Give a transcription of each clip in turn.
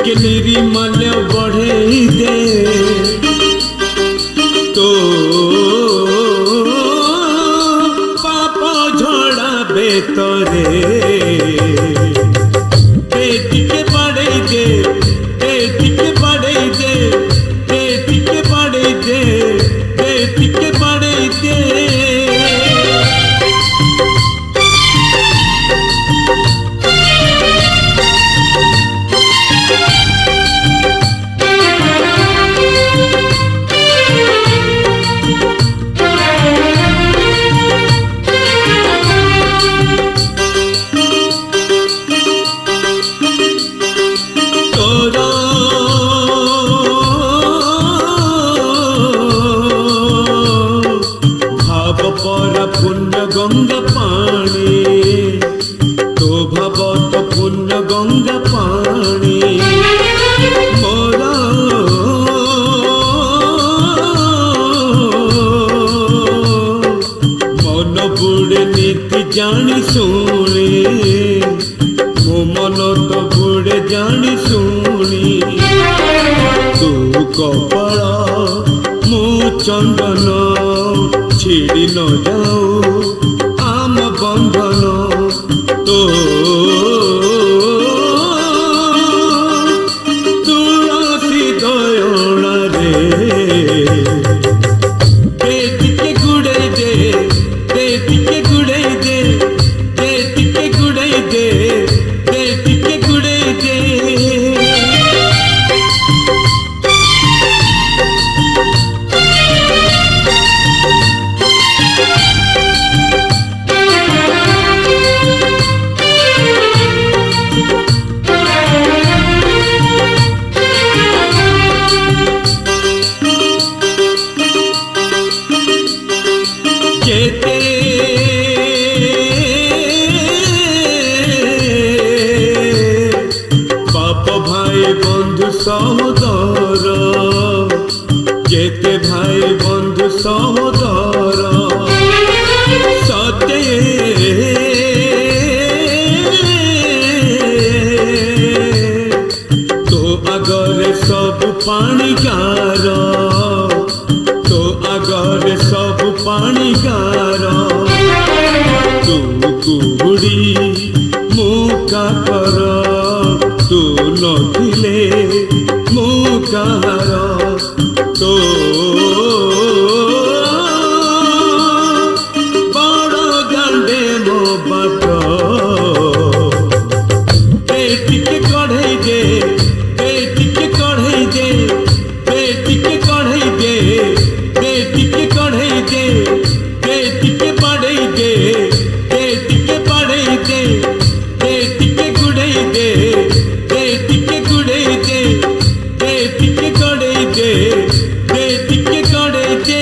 टिके निर्मल बढ़े दे तो पाप झड़ा बेतरे टिके बढ़े दे टिके बढ़े दे टिके बढ़े दे टिके बढ़े दे गंगा पानी तो भवत पुण्य गंगा पानी मोरा मन बुड़े नीति जानी सुनी मो मन तो बुड़े जानी सुनी तू कपाल मु चंदन छिड़ी न जाऊ आम बंधन तो तुलसी दयण रे टिके गुड़े दे टिके गुड़े दे टिके गुड़े दे टिके गुड़े दे सहोदर जेते भाई बंधु सहोदर सते तो आगरे सब पानी गार तो आगरे सब पानी गार तू कुहुड़ी मुका कर तू नथिले मुकार तो बड़ गांडे मो बाट टिके कढ़ई दे टिके कढ़ई दे टिके कढ़ई दे टिके कढ़ई दे टिके बाड़ई दे टिके बाड़ई दे टिके गुड़ई दे टिके गुड़ई दे टिके गड़ई दे टिके गड़ई दे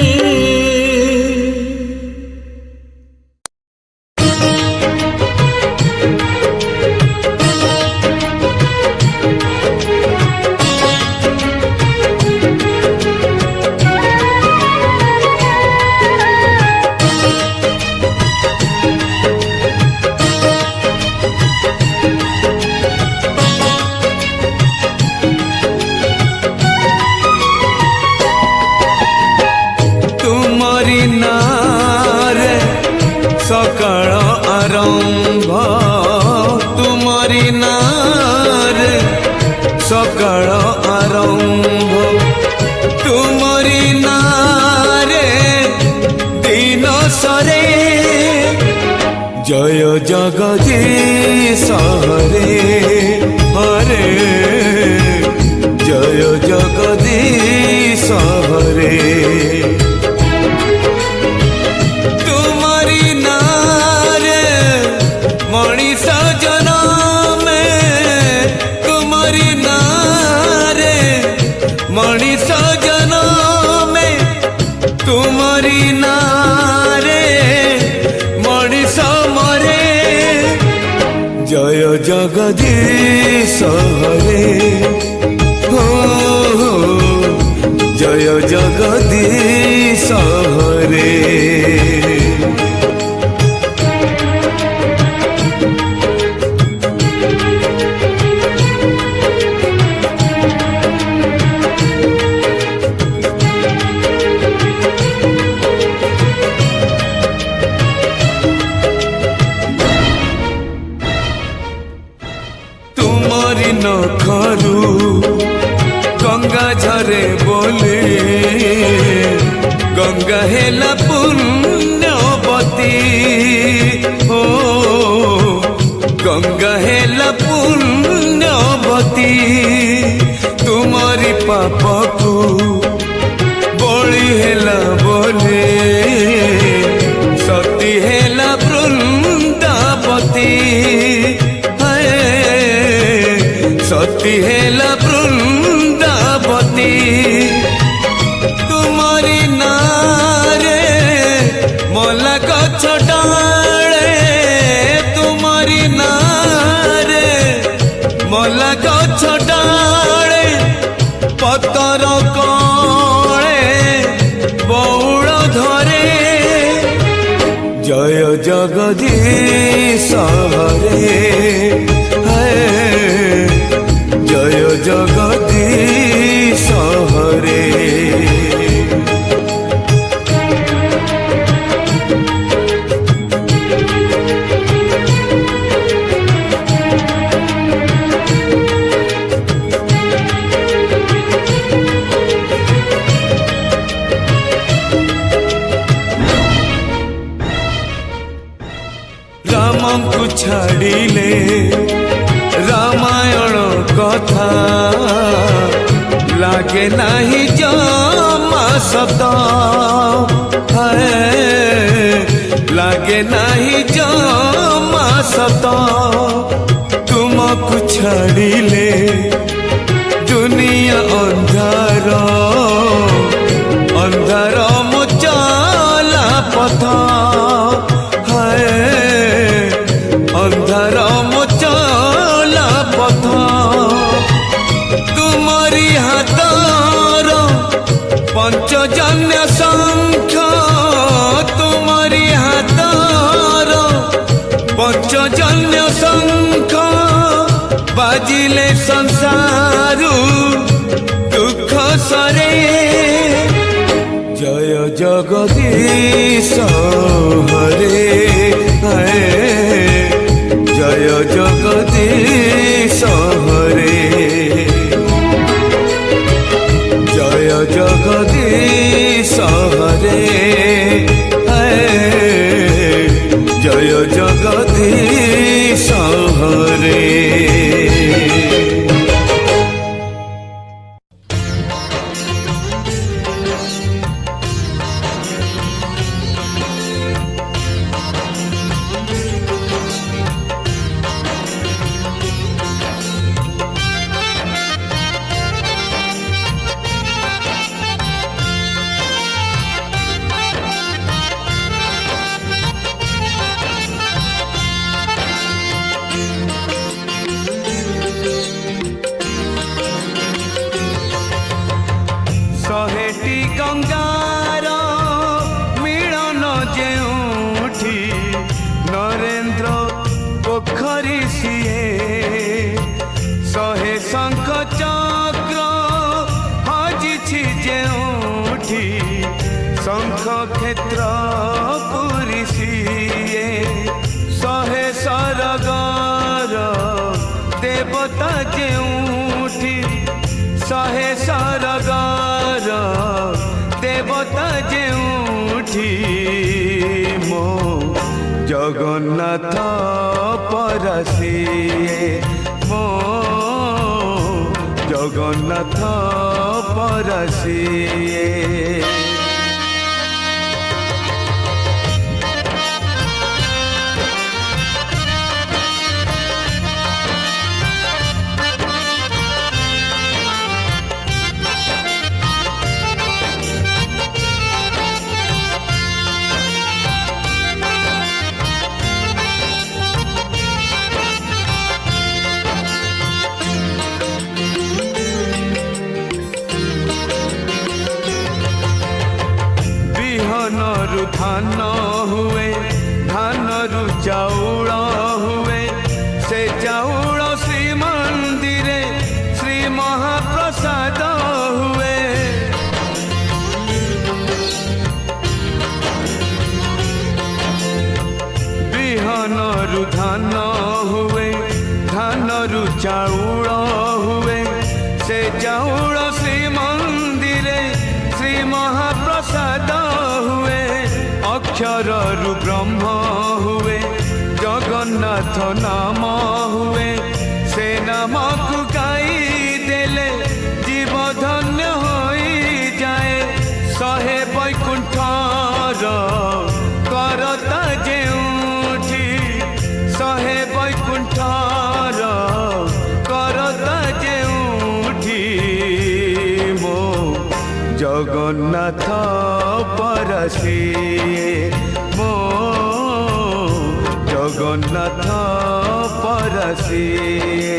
सकाळ आरंभ तुमरी नारे सकाळ आरंभ तुमरी नारे दिन सरे जय जगदीश हरे हरे जय जगदीश हरे तुम्हारी नारे मणिष मरे जय जगदीश हरे हो जय जगदीश हरे ନଖରୁ ଗଙ୍ଗା ଝରେ ବୋଲେ ଗଙ୍ଗା ହେଲା ପୁଣ୍ୟବତୀ ଓ ଗଙ୍ଗା ହେଲା ପୁଣ୍ୟବତୀ ତୁମରି ପାପକୁ ବଳି ହେଲା ବୋଲେ ସତୀ ହେଲା ବୃନ୍ଦାବତୀ ସତୀ ହେଲା ବୃନ୍ଦାବତୀ ତୁମରି ନାରେ ମଲା ଗଛ ଡାଳେ ତୁମରି ନାରେ ମଲା ଗଛ ଡାଳେ ପତର କଳେ ବଉଳ ଧରେ ଜୟ ଜଗଦୀଶ ହରେ জয় জগদীশ হরে রামଙ୍କୁ ଛାଡ଼ିଲେ ରାମାୟଣ କଥା ଲାଗେ ନାହିଁ ଜମା ସତ ଲାଗେ ନାହିଁ ଜମା ସତ ତୁମକୁ ଛାଡ଼ିଲେ ଦୁନିଆ ଅନ୍ଧାର ଅନ୍ଧାର ମୋ ଚଲା ପଥ ଅନ୍ଧାର ମୋ ଚଲା ପଥ ତୁମରି ହାତର ପଞ୍ଚଜନ୍ୟ ଶଙ୍ଖ ତୁମରି ହାତର ପଞ୍ଚଜନ୍ୟ ଶଙ୍ଖ ବାଜିଲେ ସଂସାରୁ ଦୁଃଖ ସରେ ଜୟ ଜଗଦୀଶ ହରେ জয় জগদীশ হরে জয় জগদীশ হরে জয় জগদীশ হরে ଶହେଟି ଗଙ୍ଗାର ମିଳନ ଯେଉଁଠି ନରେନ୍ଦ୍ର ପୋଖରୀ ସିଏ ଶହେ ଶଙ୍ଖ ଚକ୍ର ହଜିଛି ଯେଉଁଠି ଶଙ୍ଖ କ୍ଷେତ୍ର ପୁରୀ ସିଏ ଶହେ ସରଗର ଦେବତା ଯେଉଁଠି ଶହେ ସରଗର ଦେବତା ଯେଉଁଠି ମୋ ଜଗନ୍ନାଥ ପରସିଏ ମୋ ଜଗନ୍ନାଥ ପରସିଏ ଧାନ ହୁଏ ଧାନରୁ ଚାଉଳ ହୁଏ ସେ ଚାଉଳ ଶ୍ରୀମନ୍ଦିରେ ଶ୍ରୀ ମହାପ୍ରସାଦ ହୁଏ ବିହନରୁ ଧାନ ହୁଏ ଧାନରୁ ଚାଉଳ ब्रह्म हुए जगन्नाथ नाम हुए से नामक गाई देले जीव धन्य होई जाए सहे वैकुंठर करता जेउठी सहे वैकुंठर करता जेउठी मो जगन्नाथ परसिए मो जगन्नाथ परसिए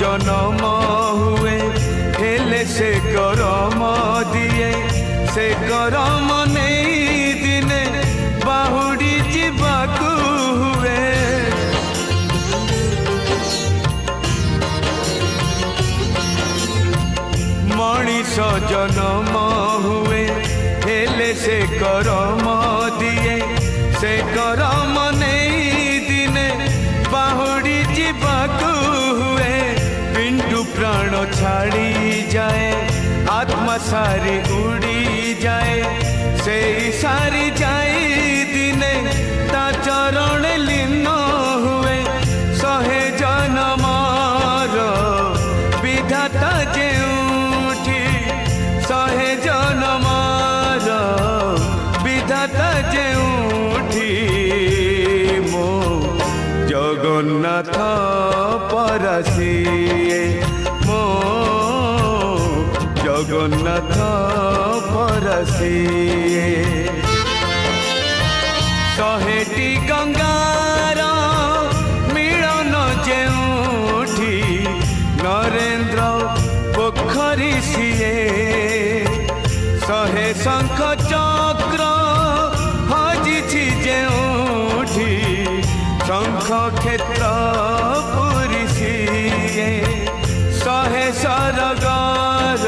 जन्म हुए हेले से करम दिए से करम नहीं दिने बाहुड़ी जीवाकू हुए मनीष जन्म हुए हेले से करम दिए से करम नहीं दिने बाहुड़ी जीवाकू हुए पिंडु प्राण छाड़ी जाए आत्मा सारी उड़ी जाए से सारी जाए दिने ता चरण लीन हुए सहे जनमार विधाता जेउठी सहे जनमार विधाता जेउठी मो जगन्नाथ परसिए मो जगन्नाथ परसिए शहेटी गंगार मिलन जेउठी नरेंद्र पोखरी सिए शहे शंख चक्र हजिछि जेउठी शंख क्षेत्र पुरी सिए शहे सरगार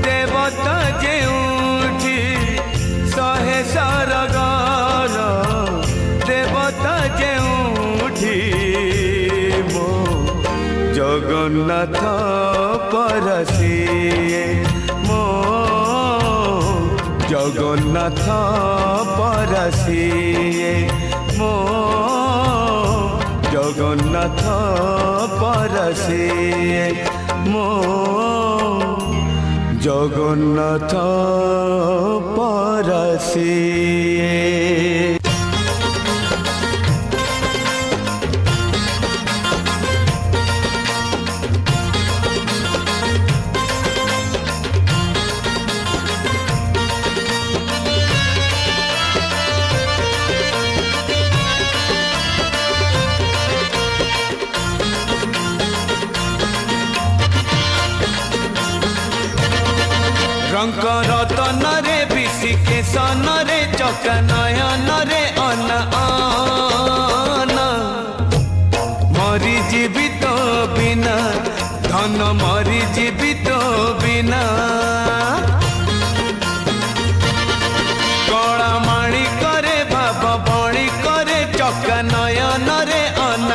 देवता जेउठी शहे सरगार देवता जेउठी मो जगन्नाथ परसिए मो जगन्नाथ परसिए मो जगन्नाथ परसिए मो जगन्नाथ परसिए रतन रे विशिकेशन रे चकनयन रे अन मरी जीवित बिना धन मरी जीवित बिना कला माणी करे भाव बणी करे चकनयन रे अन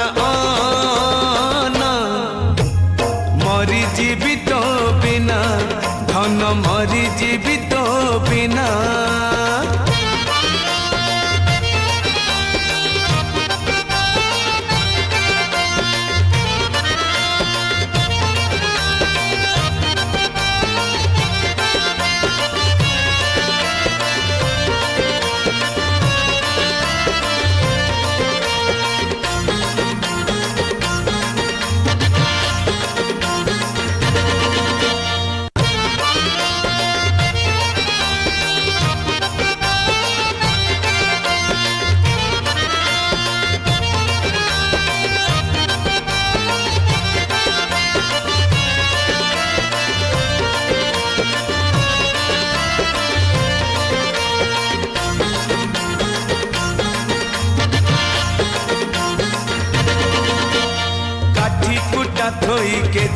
मरी जीवित बिना धन मरी जीवित बिना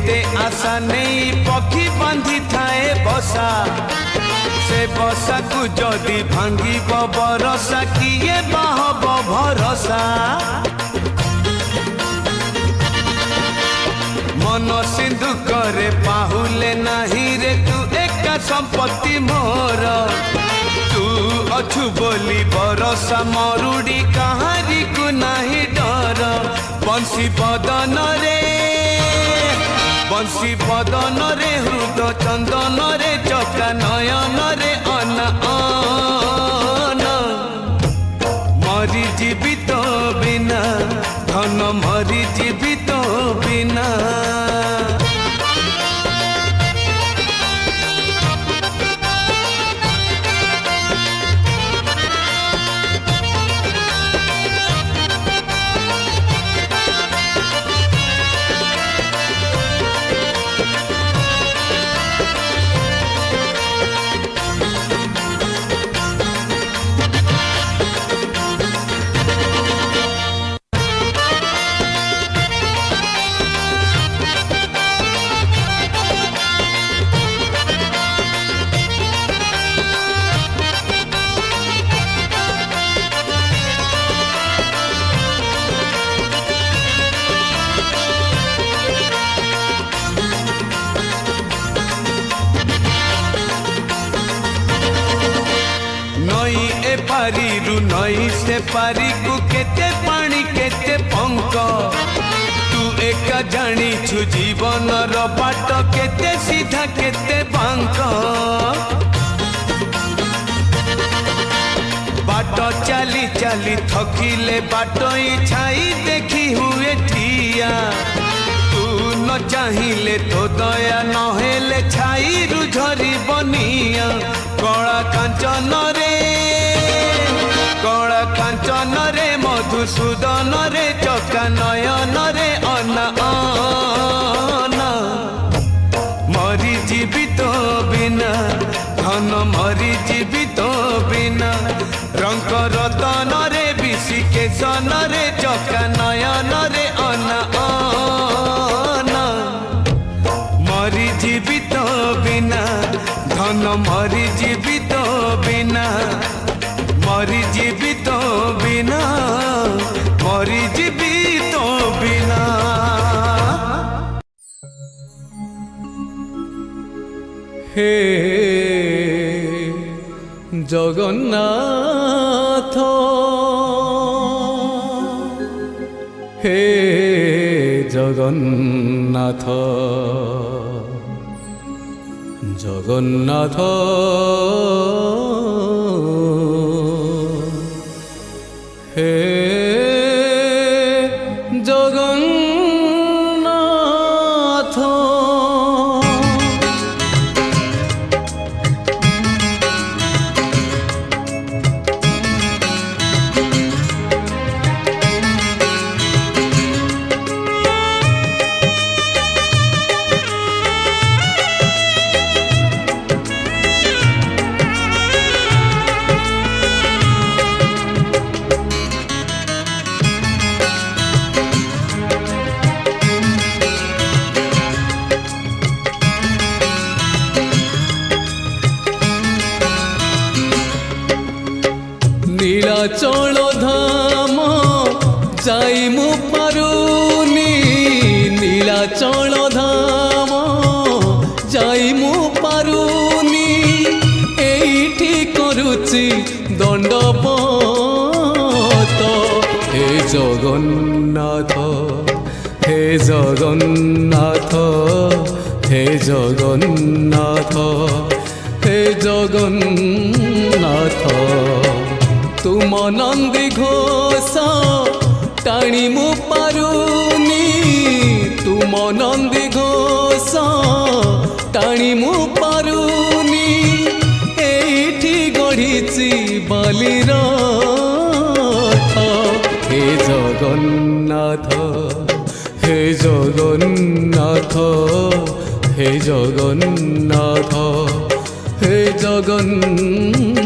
केते आशा नहीं पक्षी बांधी थाए बसा से बसा को जदि भांगी बरसा किए बाहब भरसा मन सिंधु करे पाहुले नहीं रे तू एका संपत्ति मोर तू अछु बोली बरसा मरुड़ी कहारी को नहीं डर बंशी बदन रे हृद चंदन रे चका नयन रे अना मरी जीवित बिना धन मरी जीवित बिना पारिरु नई से पारी को केते पानी केते पंक तू एका जानी छु जीवन रो बाट केते सीधा केते बांक बाट चली चली थकिले बाट छाई देखी हुए ठिया तू न चाहिले तो दया न हेले छाई रु झरी बनिया कला कांचन रे मधुसूदन रे चका नयन रे अना मरी जीवित बिना धन मरी जीवित बिना रंग रतन रे विशिकेशन रे चका नयन रे अना मरी जीवित बिना धन मरी जीवित बिना मरी जीवित बिना मरी जीवित बिना हे जगन्नाथ हे जगन्नाथ जगन्नाथ हे जगन्नाथ नीलाचल धाम जाई मु पारुनी नीलाचल धाम जाई मु पारुनी एइठी करुची दंडपत हे जगन्नाथ हे जगन्नाथ हे जगन्नाथ हे जगन्नाथ तुम नंदी घोष टाणी मु पारुनी तुम नंदी घोष टाणी मु पारुनी एठी गढ़ी बालीर हे जगन्नाथ हे जगन्नाथ हे जगन्नाथ हे जगन्नाथ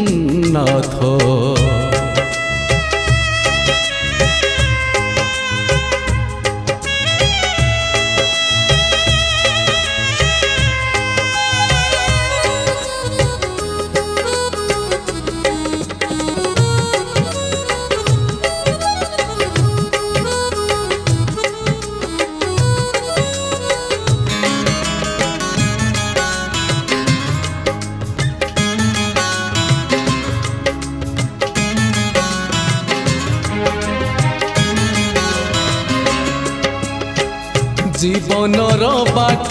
जीवनर बाट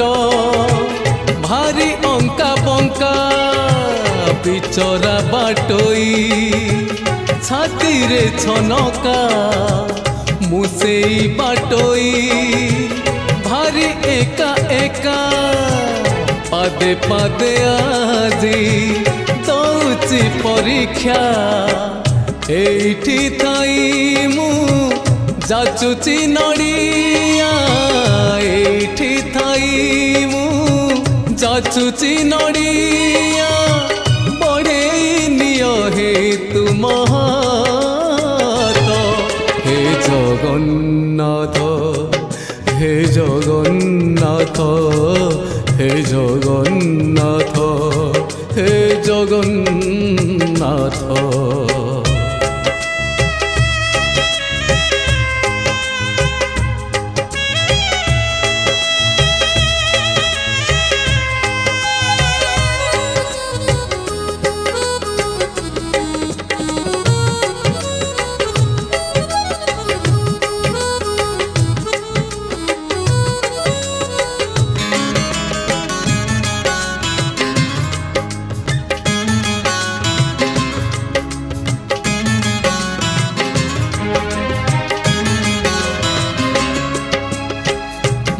भारी अंका बंका बिचरा बाटोई छाती रे छनका मुसेई बाटोई भारी एका एका पादे पादे आजी दौची परीक्षा एठी थाई मु जाचुची नड़िया एठी थाई मु जाचुची नड़िया बड़े नियो हे तुम हे जगन्नाथ हे जगन्नाथ हे जगन्नाथ हे जगन्नाथ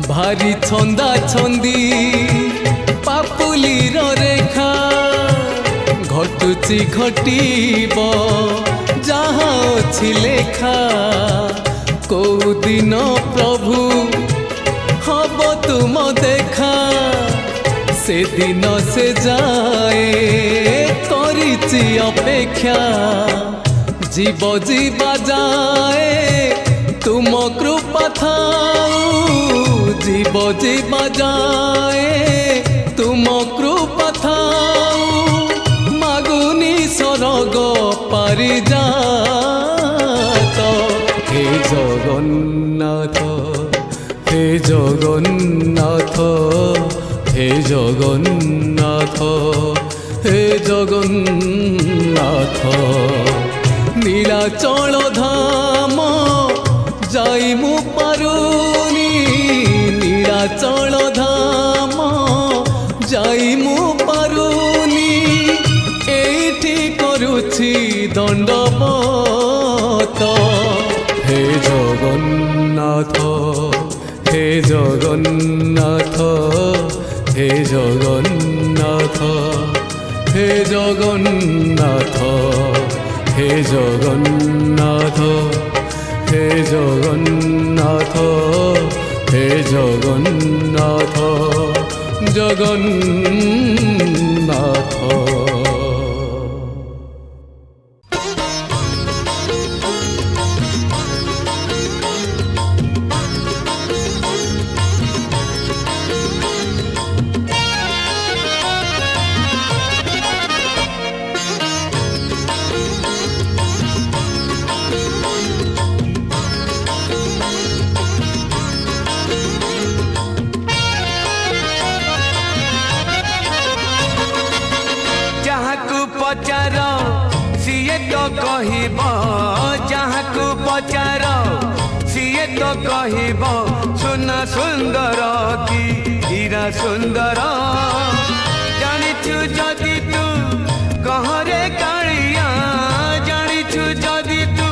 भारी छंदा छंदी पापुलीर रेखा घटुची घटीब जहाँ अछि लेखा कौ दिन प्रभु हब तुम देखा से दिन से जाए करिछि अपेक्षा जीव जीवा जाए तुम कृपा थाऊ जीव जीवा जाए तुम कृपा थाऊ मागुनी सरग पारि जात हे जगन्नाथ हे जगन्नाथ हे जगन्नाथ हे जगन्नाथ नीलाचल धाम जाई मु पारुनी नीलाचल धाम जाई मु पारुनी एठी करुछि दंडवत हे जगन्नाथ हे जगन्नाथ हे जगन्नाथ हे जगन्नाथ हे जगन्नाथ हे जगन्नाथ हे जगन्नाथ जगन्नाथ पचार सीए तो कहब जहाँ को पचार सीए तो कहब सुना सुंदर कि हीरा सुंदर जानिछु जदि तू कहरे कालिया जानिछु जदि तू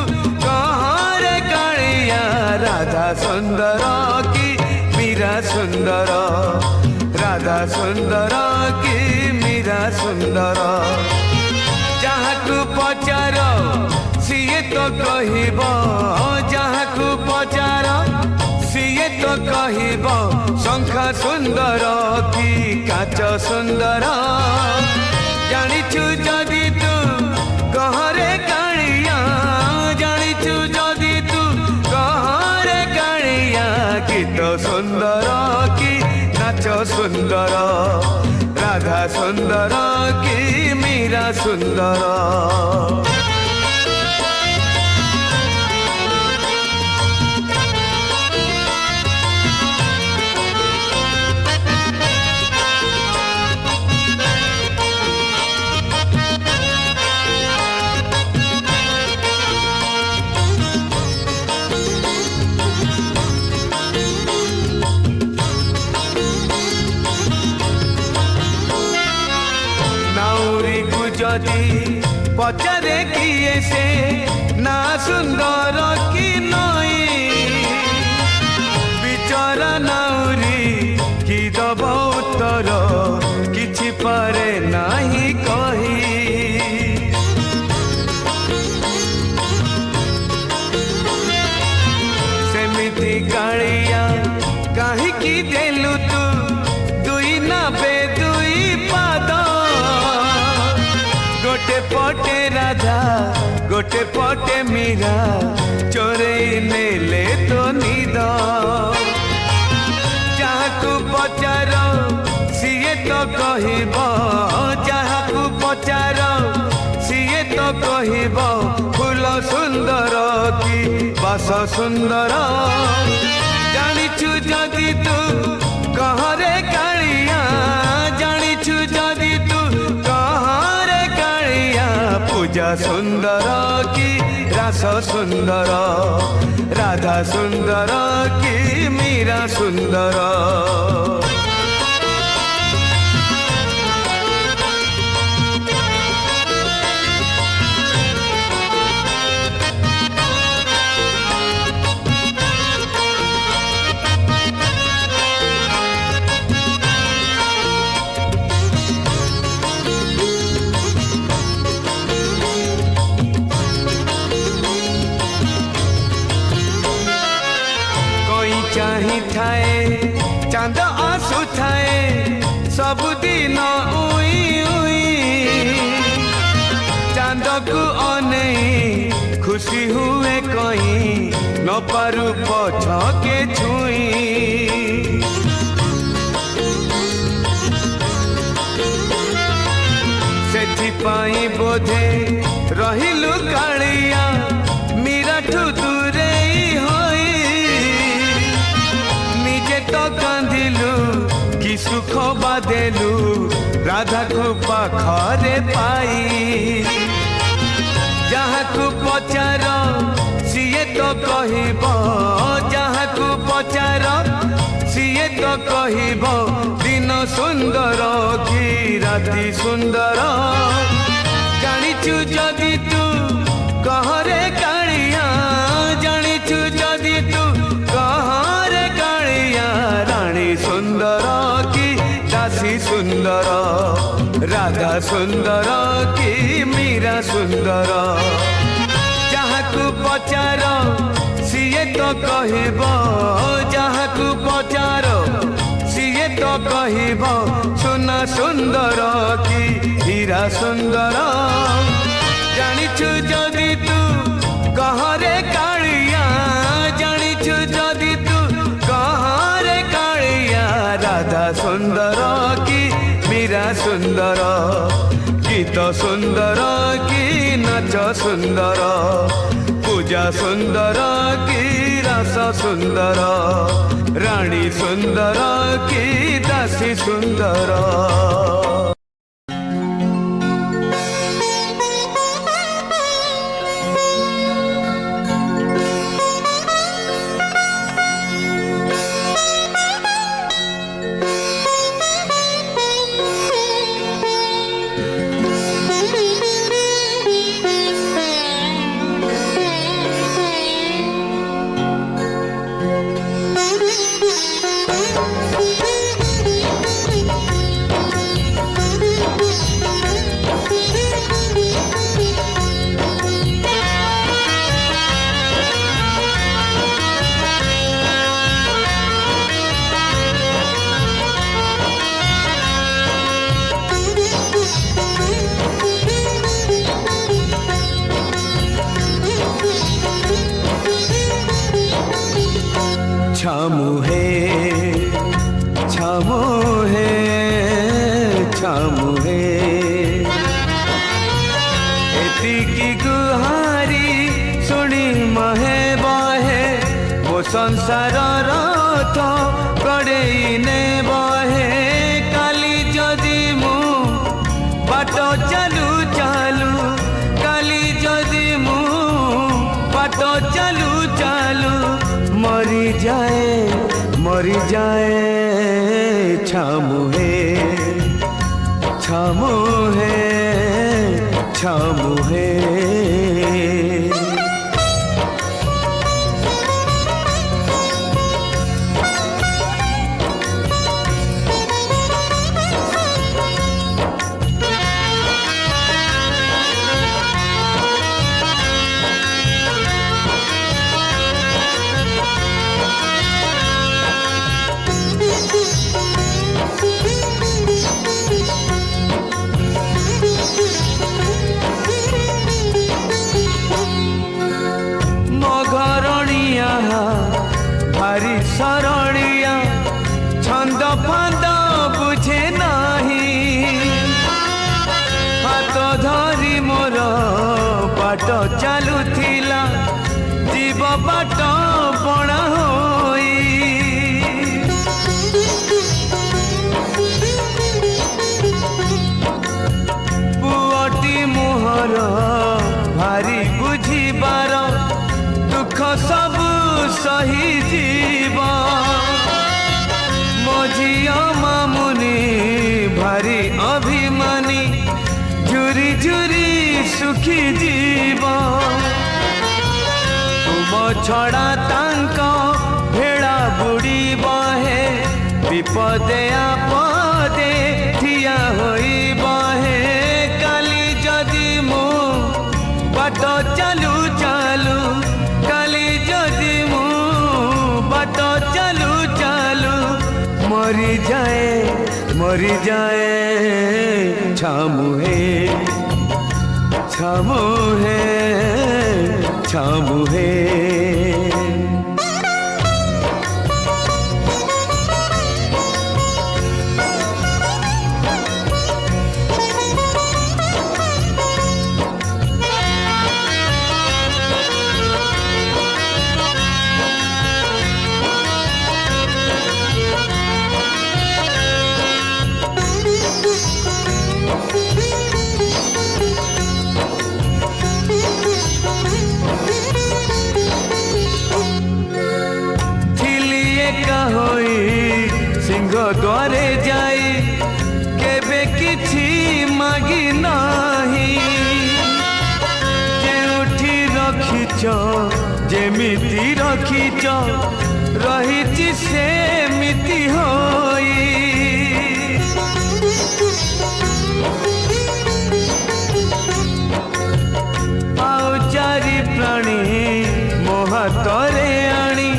कहरे कालिया राधा सुंदर कि मीरा सुंदर राधा सुंदर कि मीरा सुंदर जहाँ को पचार सीए तो कहब जहाँ को पचार सीए तो कहब शंखा सुंदर कि काच सुंदर जानिछु जदि तू कहरे कालिया जानिछु जदि तू कहरे कालिया गीत सुंदर कि नाच सुंदर राधा सुंदर कि मीरा सुंदर पचारे किए से ना सुंदर कि नई बिचरा नाउरी कि दब उत्तर किछि पारे नाही कही सेमिति कालिया काहीकि देलु तू दुई नाबे दुई पाद गोटे पटे राधा गोटे पटे मीरा चोरे नेले तो निद जहाकू पचार सीए तो कहब जहाकू पचार सीए तो कहब फूल सुंदर कि बास सुंदर जानिछु जदि तू कहरे कालिया जानिछु जदि तू कहरे कालिया पूजा सुंदर कि रास सुंदर राधा सुंदर कि मीरा सुंदर चाही थाए चांद आसु थाए सबुदिन उई उई चांद को अनेई खुशी हुए कहीं न पारु पछके छुई सेथिपाई बोधे रहिलु कालिया मीराठू दूरेई होई तो कांदिलु कि सुख बादेलु राधा को पाखरे पाई जहाँ को पचार सीए तो कहब जहाँ को पचार सीए तो कहब दिन सुंदर कि राति सुंदर जानिछु जदि तू कहरे कालिया जानिछु जदि तू कहरे रानी सुंदर कि दासी सुंदर राधा सुंदर कि मीरा सुंदर जहाँ को पचार सीए तो कहब जहाँ को पचार सीए तो कहब सुना सुंदर कि हीरा सुंदर जानिछु जदि तू कहरे कालिया जानिछु जदि तू कहरे कालिया राधा सुंदर कि मीरा सुंदर गीत सुंदर कि नाच सुंदर पूजा सुंदर कि रस सुंदर रानी सुंदर कि दासी सुंदर छामु है छामु है छामु है एतिकी गुहारी सुनी महे बहे मो संसार रथ कड़ेई ने बहे काली जदि मु बाट चालू चालू काली जदि मु बाट चालू चालू मरी जाए छामु है छामु है छामु है भारी सरलिया छंद फांद बुझे नाही हाथ धरी मोर बाट चलुथिला जीव बाट बणा होई पुअटी मोहर भारी बुझिबार दुख सब सही जीव मो झिया मामुनी भारी अभिमानी झुरी झुरी सुखी जीव तुम छड़ा तांक भेड़ा बुड़ी बहे विपदे आपदे ठिया होई बहे काली जदि मु बाट चालू चालू काली जदि मु बाट चालू चालू मरी जाए छामुहे छामुहे छामुहे सिंह द्वारे जाई केबे किछि मागी नाही जेउठी रखिच जेमिति रखिच रहिछि सेमिति होई आउ चारि प्राणी मो हातरे आनी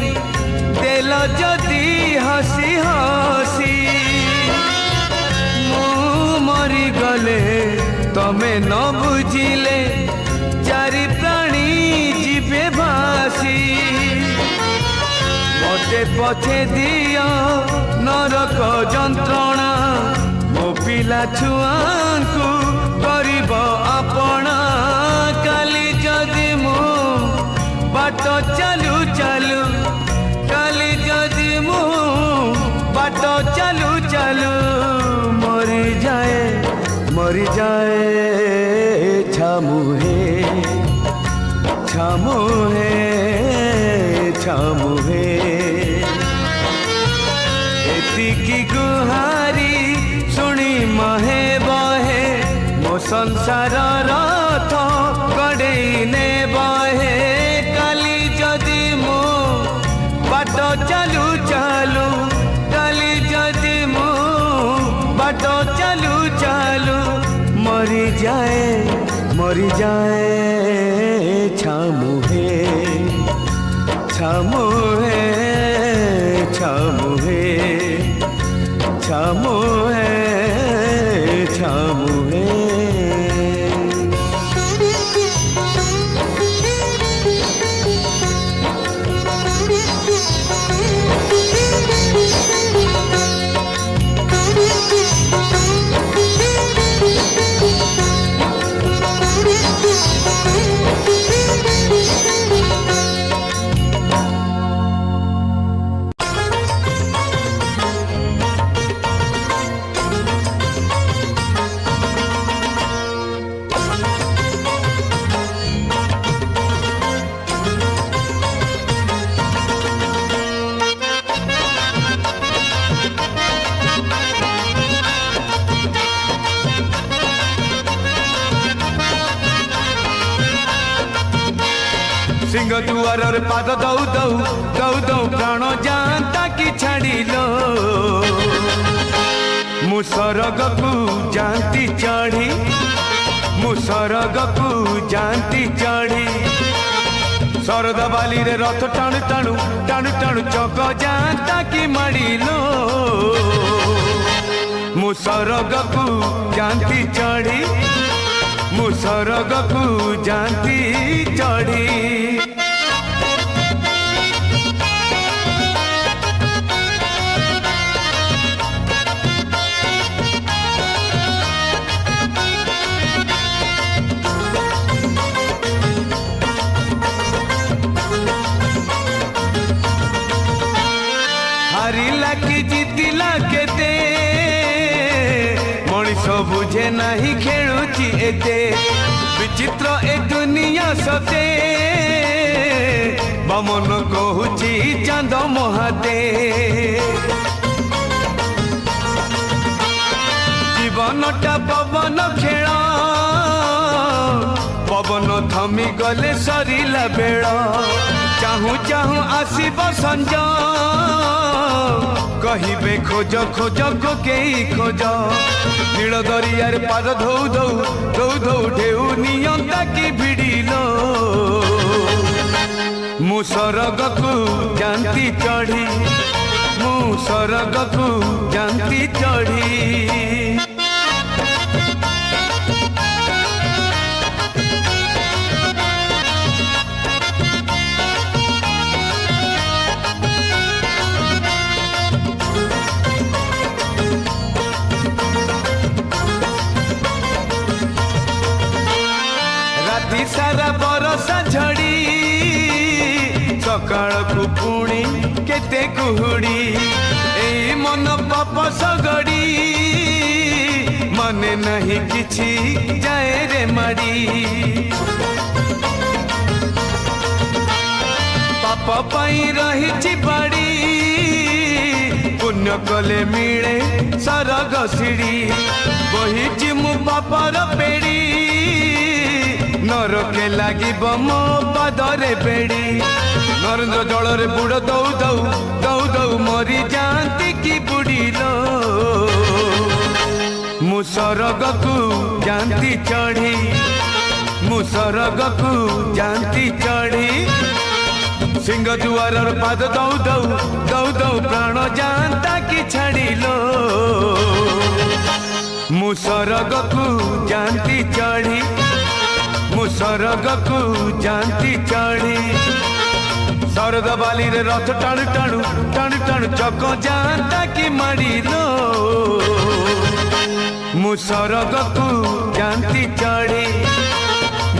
देल जदि हसी हसी मु मरी गले तमे न बुझिले चारि प्राणी जीवे भासी मते पछे दियो नरक जंत्रणा मो पिला छुआंकु करिब आपणा काली जदि मु बाट चालू चालू काली जदि मु बाट चालू चालू मरी जाए छामुहे छामुहे छामुहे एतिकी गुहारी सुनी महे बहे मो संसार रथ गड़ेई ने बहे काली जदि मु बाट चालू चालू काली जदि मु बाट चालू चालू मरी जाए छामुहे छामुहे छामुहे छामुहे छामुहे सिंह दुआर पाद दौ दौ दौ दौ प्राण जानता कि छाड़िलो मु सरगकु जानती चढ़ी मु सरगकु जानती चढ़ी शरद बाली रे रथ टाणु टाणु टाणु टाणु चक जानता कि माड़िलो मु सरगकु जानती चढ़ी मु सरगकु जानती चढ़ी कि जीतिला केते मଣିଷ बुझे नाही खेलुची एते विचित्र ए दुनिया सते बमन कहूची चांद महाते जीवनटा पवन खेल पवन थमी गले सरिला बेल चाहू चाहू आसीब संज कहिबे खोज खोज कोकेई खोज नील दरियार पार धौ धौ धौ धौ ढेउ नियंता की भिड़िलो मु सरगकु जानती चढ़ी मु सरगकु जानती चढ़ी सारा बरसा झड़ी सकाळ को पुणी केते कुहुड़ी ए मन पाप सगड़ी मने नहीं किछि जाए रे माड़ी पाप पाई रही बाड़ी पुण्य कले मिले सरग सिड़ी बही मु पापर पेड़ी नरके लगी मो पदरे बेड़ी नरेंद्र जल बुड़ दौ दौ दौ दौ मरी जाती कि बुड़ीलो मु सरगकु जानती चढ़ी मु सरगकु जानती चढ़ी सिंह दुआर पाद दौ दौ दौ दौ प्राण जानता कि छाड़िलो मु सरगकु जानती चढ़ी मु सरगकु जानती चढ़ी शरद बाली रे रथ टाणु टाणु टाणु टाणु चक जानता कि माड़िलो मु सरगकु जानती चढ़ी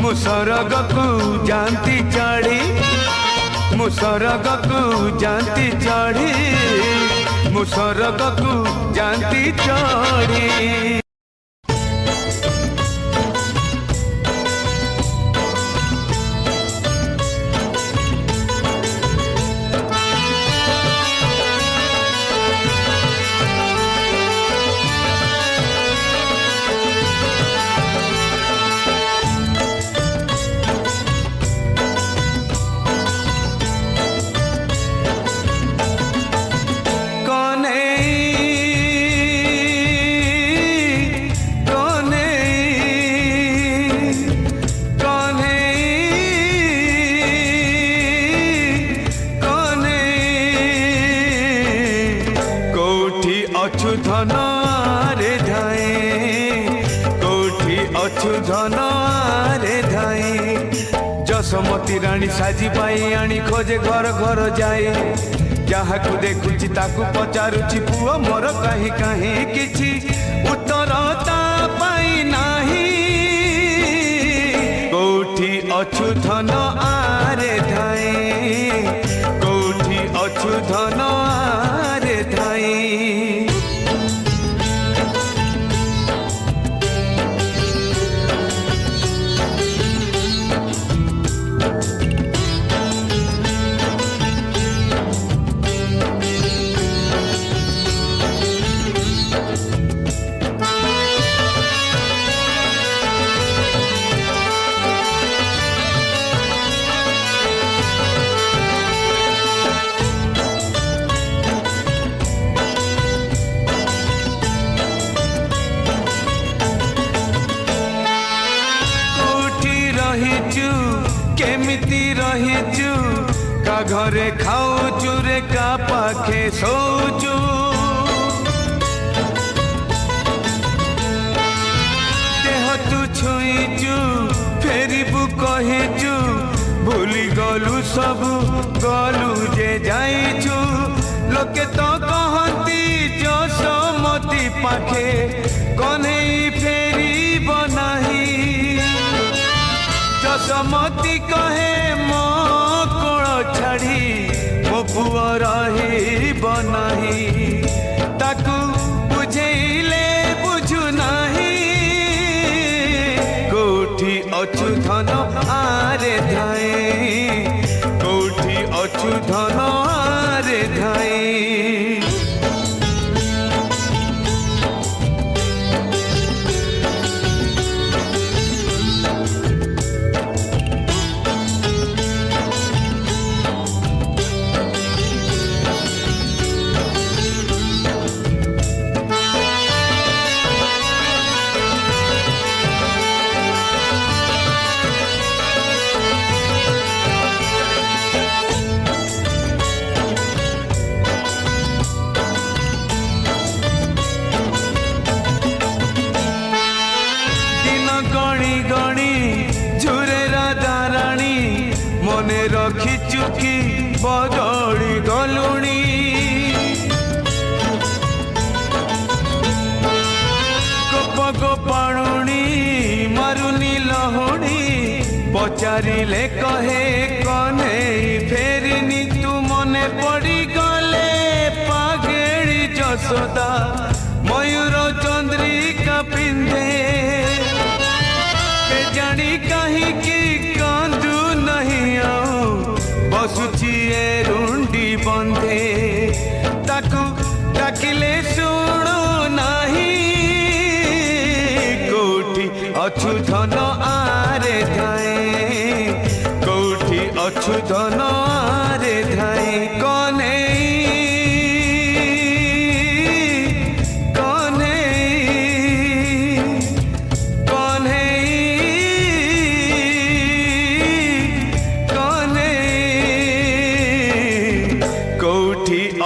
मु सरगकु जानती चढ़ी मु सरगकु जानती चढ़ी मु सरगकु जानती चढ़ी धन रे धाए कोठी अछु धन रे धाए जसमती रानी साजी पाई आनी खोजे घर घर जाए जहाँ को देखुची ताकू पचारुची पुओ मोर कहीं कहीं किछि उत्तर ता पाई नाही कोठी अछु धन आरे धाए कोठी अछु धन आरे धाए केमिति रहिचु का घरे खाऊचु रे का पाखे सोचु देह तू छुईचु फेरिबु कहिचु भूली गलु सबु गलु जे जाइचु लोके तो कहती जसमती पाखे कन्हई फेरी बनाही जसमती कहे मो कोल छाड़ी मो पुआ रही बनाही ଅଛୁଧନ ଆରେ ଧାଇଁ। মনে রখিছু কি বদলি গলুণী গোপ গোপাণুণী মারুনি লহুণী পচারিলে কহে কনেই ফেরিনি তু মনে পড়ি গলে পাগেড়ি যশোদা ময়ূর চন্দ্রিকা পিন্ধে জানি কাহিকি কান্দু नहीं आऊं बसुची ए रुंडी बंधे ताकू डाकिले शुणु नहीं कोठी अछु धन आरे धाए कोठी अछु धन आरे धाए कने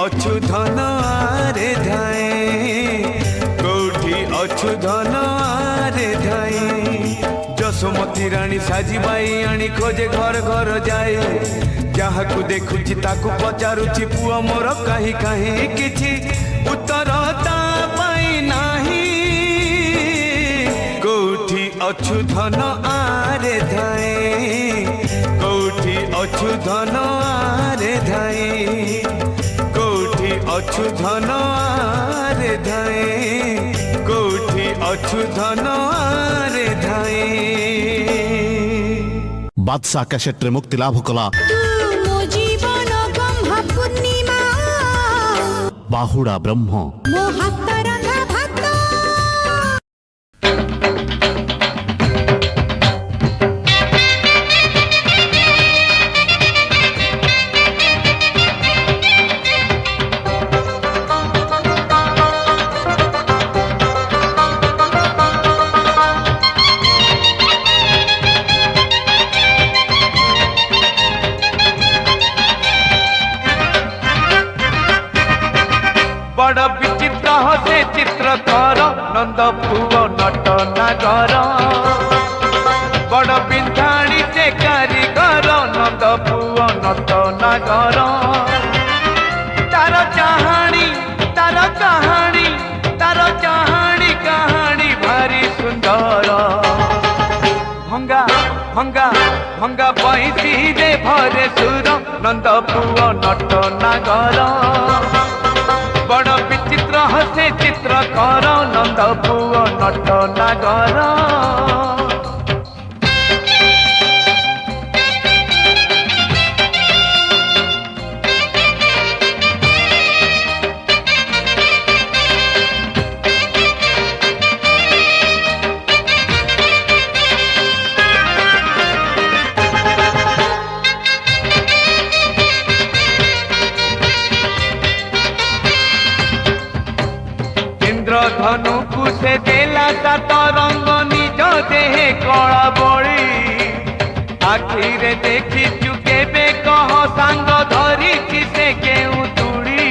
अछु धन आरे धाए कोठी अछु धन आरे धाए जसोमती रानी साजिबाई आनी खोजे घर घर जाए जहा को देखुची ताकू पचारुची पुआ मोर कहीं कहीं किछि उत्तर ता पाई नाही कोठी अछु धन आरे धाए कोठी अछु धन आरे धाए अछु धन आरे धाए कोठी अछु धन आरे धाए। बादशाह कैसेट्रे मुक्ति लाभ कला बाहुड़ा ब्रह्म बड़ विचित्र हसे चित्रकर नंद पुओ नट नागर बड़ बिंधाणी से कारीगर नंद पुओ नट नागर तार चाहाणी तार कहानी तार चाहाणी कहानी भारी सुंदर भंगा भंगा भंगा पैसी रे भरे सुर नंद पुओ नट नागर बड़ विचित्र हसे चित्रकर नंद पुओ नट नागर धनु को से देला सात रंग निज देहे कला बड़ी आखिरे देखी चुके बे कह सांग धरी से केउ तुड़ी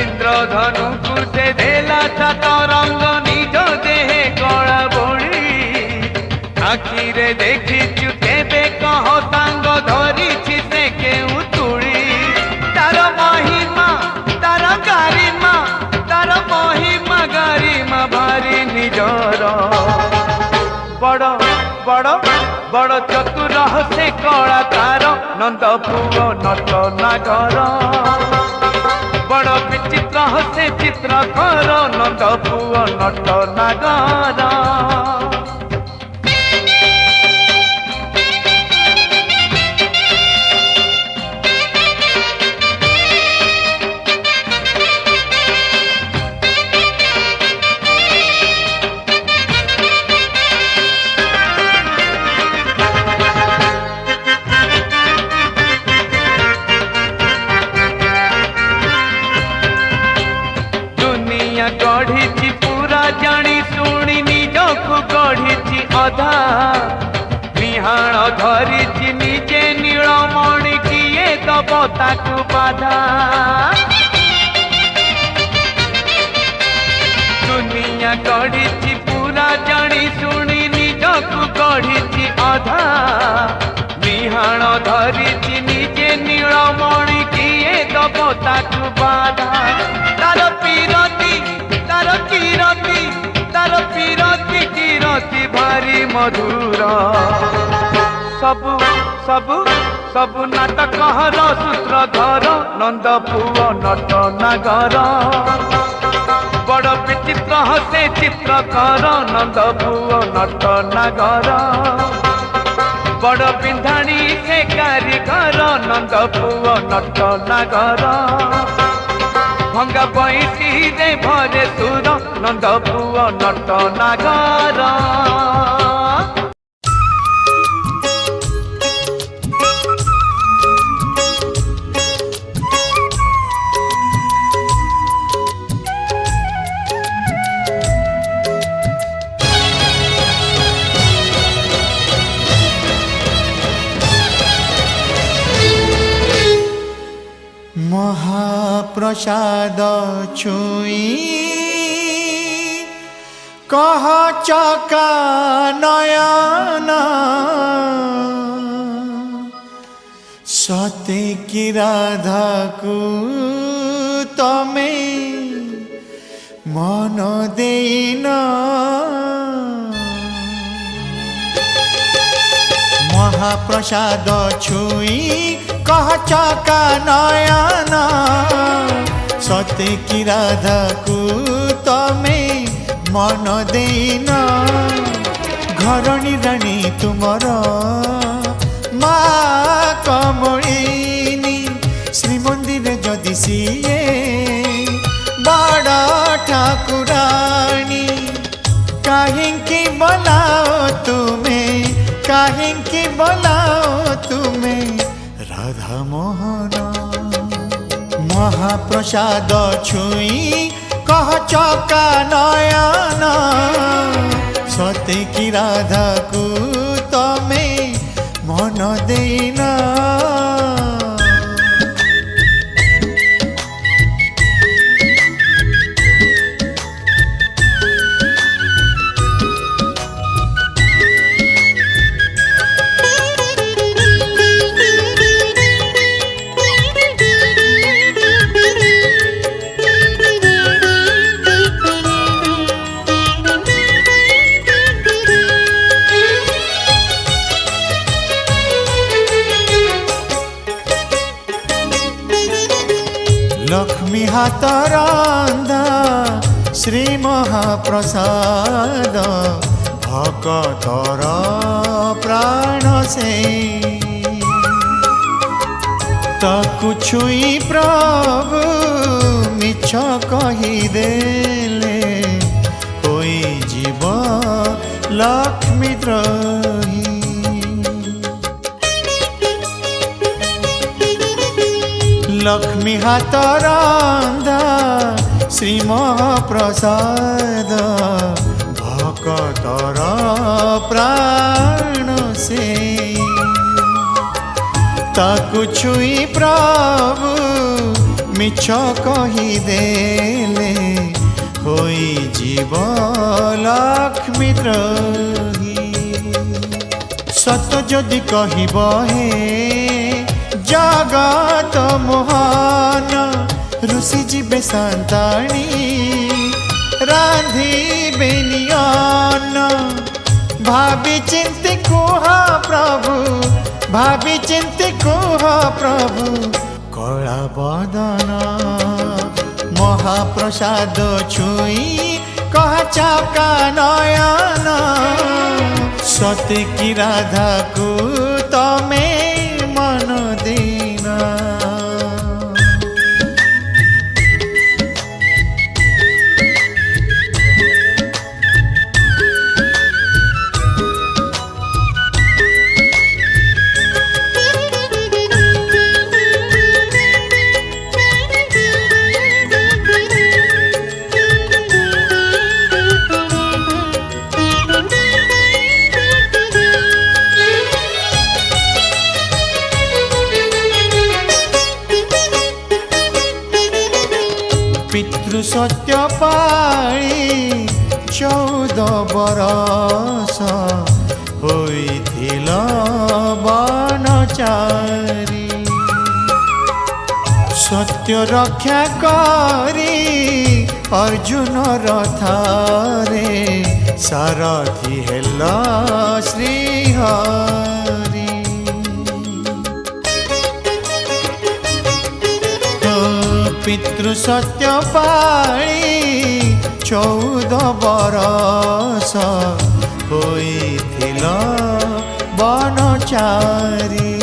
इंद्र धनु को से देला सात रंग निज देहे कला बड़ी आखिरे देखी चुके बे कह सांग धरी से केउ तुड़ी तार महिमा तार गारिमा तार महिमा गारिमा भारी निजर बड़ बड़ बड़ चतुर से कलाकार नंद पुओ नट नागर बड़ विचित्र से चित्रकर नंद पुओ नट नागर ଧରିଛି ନିଜେ ନୀଳମଣି କିଏ ଦବ ତାକୁ ବାଧା ଦୁନିଆ ଗଢିଛି ପୁରା ଜାଣି ଶୁଣି ନିଜକୁ ଗଢିଛି ଅଧା ବିହାଣ ଧରିଛି ନିଜେ ନୀଳମଣି କିଏ ଦବ ତାକୁ ବାଧା ତାର ପିରତି ତାର କିରତି ତାର ପିରତି କିରତି ଭାରି ମଧୁର ସବୁ ସବୁ ସବୁ ନାଟକର ସୂତ୍ରଧର ନନ୍ଦ ପୁଅ ନଟ ନାଗର ବଡ଼ ବିଚିତ୍ର ହସେ ଚିତ୍ରକର ନନ୍ଦ ପୁଅ ନଟ ନାଗର ବଡ଼ ବିନ୍ଧାଣୀ ସେ କାରିଗର ନନ୍ଦ ପୁଅ ନଟ ନାଗର ଭଙ୍ଗା ବଇଁଶୀରେ ଭରେ ସୁର ନନ୍ଦ ପୁଅ ନଟ ନାଗର महाप्रसाद छुई कह चका नयन सते की राधा को तमे मन देना महाप्रसाद छुई कह चका नयन सते की राधा को तमे मन देना घरणी राणी तुमर माँ कमलिनी श्रीमंदिर जदि सीए बड़ ठाकुराणी काहें बोलाओ तुम्हें काहें बोलाओ तुम्हें राधा मोहन महाप्रसाद छुई कह चका नयन सते की राधा को तमे मन देना लक्ष्मी हाथ रंधा श्री महाप्रसाद भक्तर प्राण से ताकु छुई प्रभु मिछ कहीदेले होई जीव लक्ष्मी द्रोही लक्ष्मी हाथ रंधा श्री महाप्रसाद भक्तर प्राण से ताकु छुई प्रभु मिछ कहीदेले होई जीव लक्ष्मी द्रोही सत जदि कहब हे जगत मोहन ऋषि जीवे संताणी रांधि बेनियन भाभी चिंती कुह प्रभु भाभी चिंती कुह प्रभु कला बदन महाप्रसाद छुई कह चका नयन सते की राधा को तमे मन देना सत्य पाळी 14 बरस होइथिल बनचारी सत्य रक्षा करी अर्जुन रथरे सारथी हेल श्रीहरि पितृ सत्य पाळी 14 बरस होइथिल बनचारी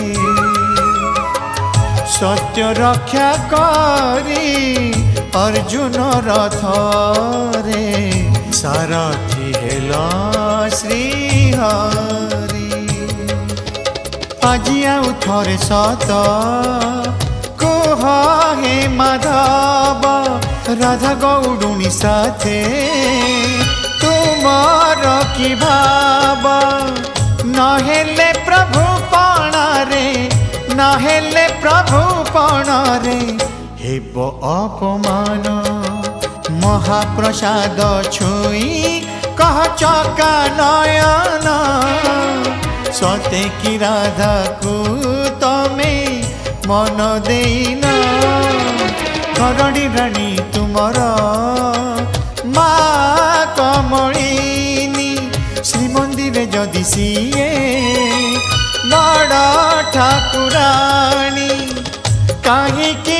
सत्य रक्षा करी अर्जुन रथरे सारथी हेल श्रीहरि আজি आउ थरे सत कह हे माधव राधा गौडुनी साथे तुमार की भाव नहेले प्रभु पणारे नहेले प्रभु पणारे हेब अपमान महाप्रसाद छुई कह चका नयन सते की राधा को तमे मन देन हरणी रानी तुमर मा कमलिनी श्रीमंदिर जदि सीए बड़ ठाकुराणी काहींकी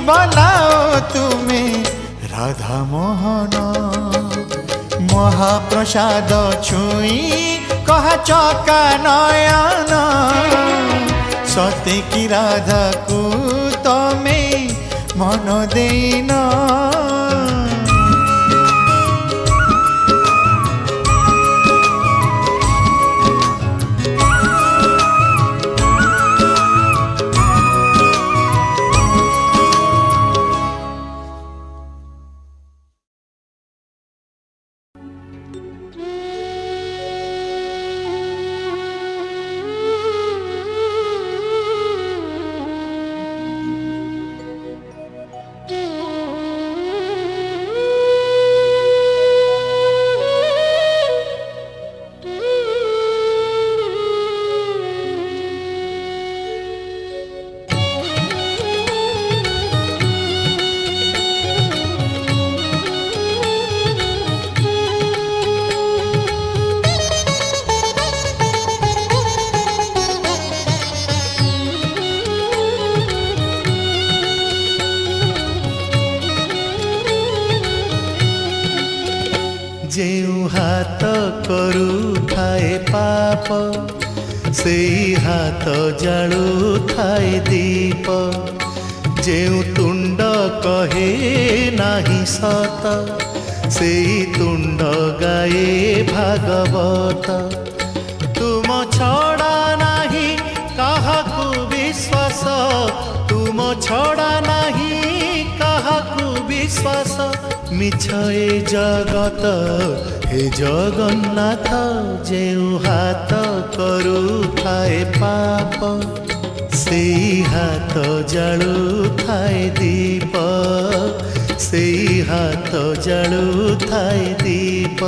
बोलाओ तुम्हें राधा मोहन महाप्रसाद छुई कह चका नयन सते की राधा को तमे मन देन जेउ हाथ करुथाए पाप से हाथ जालुथाए दीप जेउ तुंड कहे नाही सत से तुंड गाए भागवत तुम छड़ा नाही काहाकू विश्वास तुम छड़ा नाही काहाकू विश्वास मिछ ए जगत हे जगन्नाथ जेउ हाथ करुथाए पाप से हाथ जालुथाए दीप से हाथ जालुथाए दीप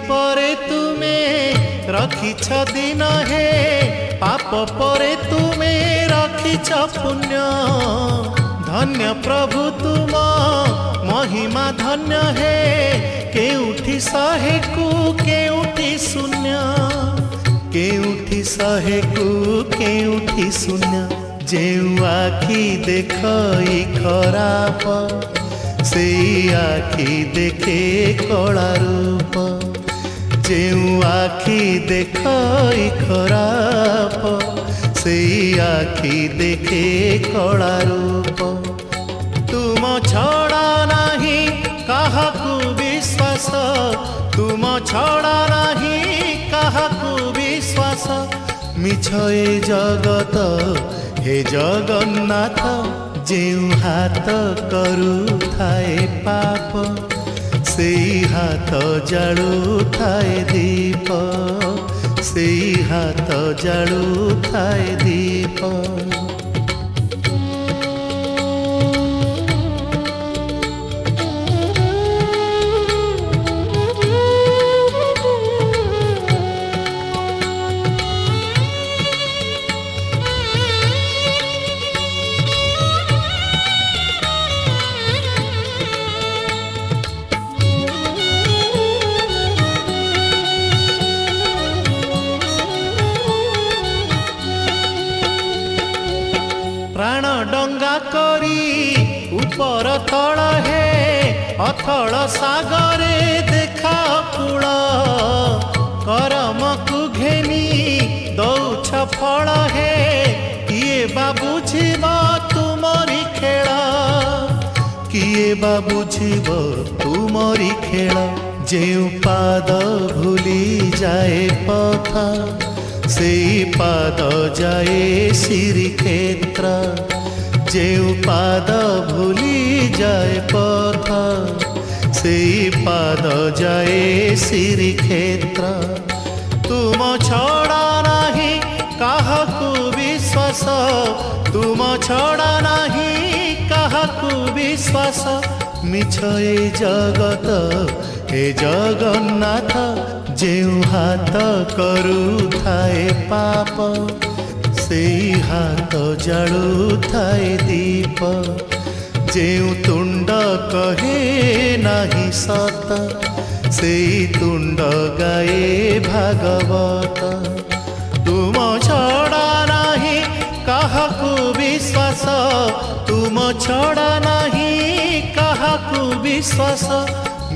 परे तुम्हें रखिछ दिन हे पाप परे तुम्हें रखिछ पुण्य धन्य प्रभु तुम महिमा धन्य हे केउठी शहे को केउठी शून्य केउठी शहे को केउठी शून्य जेउ आखि देखई खराप से आखि देखे कला रूप जेउ आखि देखई खराप ସେଇ ଆଖି ଦେଖେ କଳା ରୂପ। ତୁମ ଛଡ଼ା ନାହିଁ କାହାକୁ ବିଶ୍ୱାସ, ତୁମ ଛଡ଼ା ନାହିଁ କାହାକୁ ବିଶ୍ୱାସ। ମିଛ ଏ ଜଗତ ହେ ଜଗନ୍ନାଥ, ଯେଉଁ ହାତ କରୁଥାଏ ପାପ, ସେଇ ହାତ ଜାଳୁଥାଏ ଦୀପ, ସେଇ ହାତ ଜାଳୁଥାଏ ଦୀପ। ପ୍ରାଣ ଡଙ୍ଗା କରି ଉପର ତଳ ହେ, ଅଥଳ ସାଗରେ ଦେଖା କୂଳ। କରମକୁ ଘେନି ଦଉଛ ଫଳ ହେ, କିଏ ବା ବୁଝିବ ତୁମରି ଖେଳ, କିଏ ବା ବୁଝିବ ତୁମରି ଖେଳ। ଯେଉଁ ପାଦ ଭୁଲି ଯାଏ ପଥ, ସେଇ ପାଦ ଯାଏ ଶ୍ରୀକ୍ଷେତ୍ର। ଯେଉଁ ପାଦ ଭୁଲି ଯାଏ ପଥ, ସେଇ ପାଦ ଯାଏ ଶ୍ରୀକ୍ଷେତ୍ର। ତୁମ ଛଡ଼ା ନାହିଁ କାହାକୁ ବିଶ୍ୱାସ, ତୁମ ଛଡ଼ା ନାହିଁ କାହାକୁ ବିଶ୍ୱାସ। ମିଛ ଏ ଜଗତ ହେ ଜଗନ୍ନାଥ, ଯେଉଁ ହାତ କରୁଥାଏ ପାପ, ସେଇ ହାତ ଜାଳୁଥାଏ ଦୀପ। ଯେଉଁ ତୁଣ୍ଡ କହେ ନାହିଁ ସତ, ସେଇ ତୁଣ୍ଡ ଗାଏ ଭାଗବତ। ତୁମ ଛଡ଼ା ନାହିଁ କାହାକୁ ବିଶ୍ୱାସ, ତୁମ ଛଡ଼ା ନାହିଁ କାହାକୁ ବିଶ୍ୱାସ।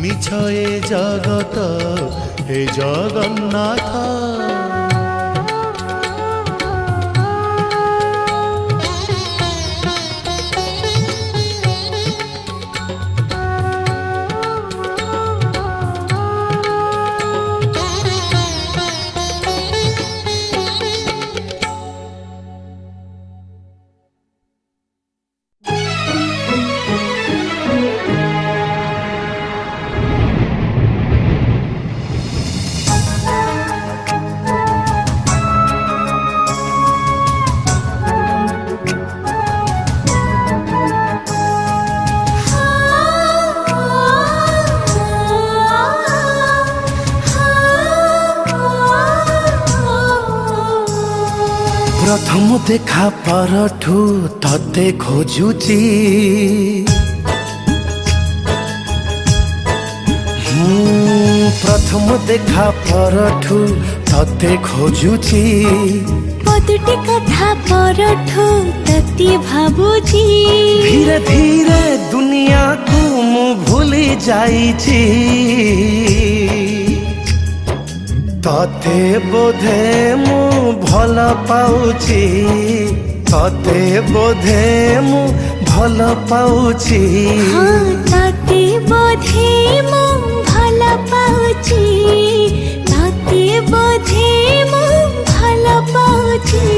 ମିଛ ଏ ଜଗତ ହେ ଜଗନ୍ନାଥ। प्रथम देखा परठू तते खोजुची, प्रथम देखा परठू तते खोजुची। कतुटी कथा परठू तती भाबुची। धीरे धीरे दुनिया को मु भूली जाइची, तते बोधे मु भल पाउची, तते बोधे मु भल पाउची। हाँ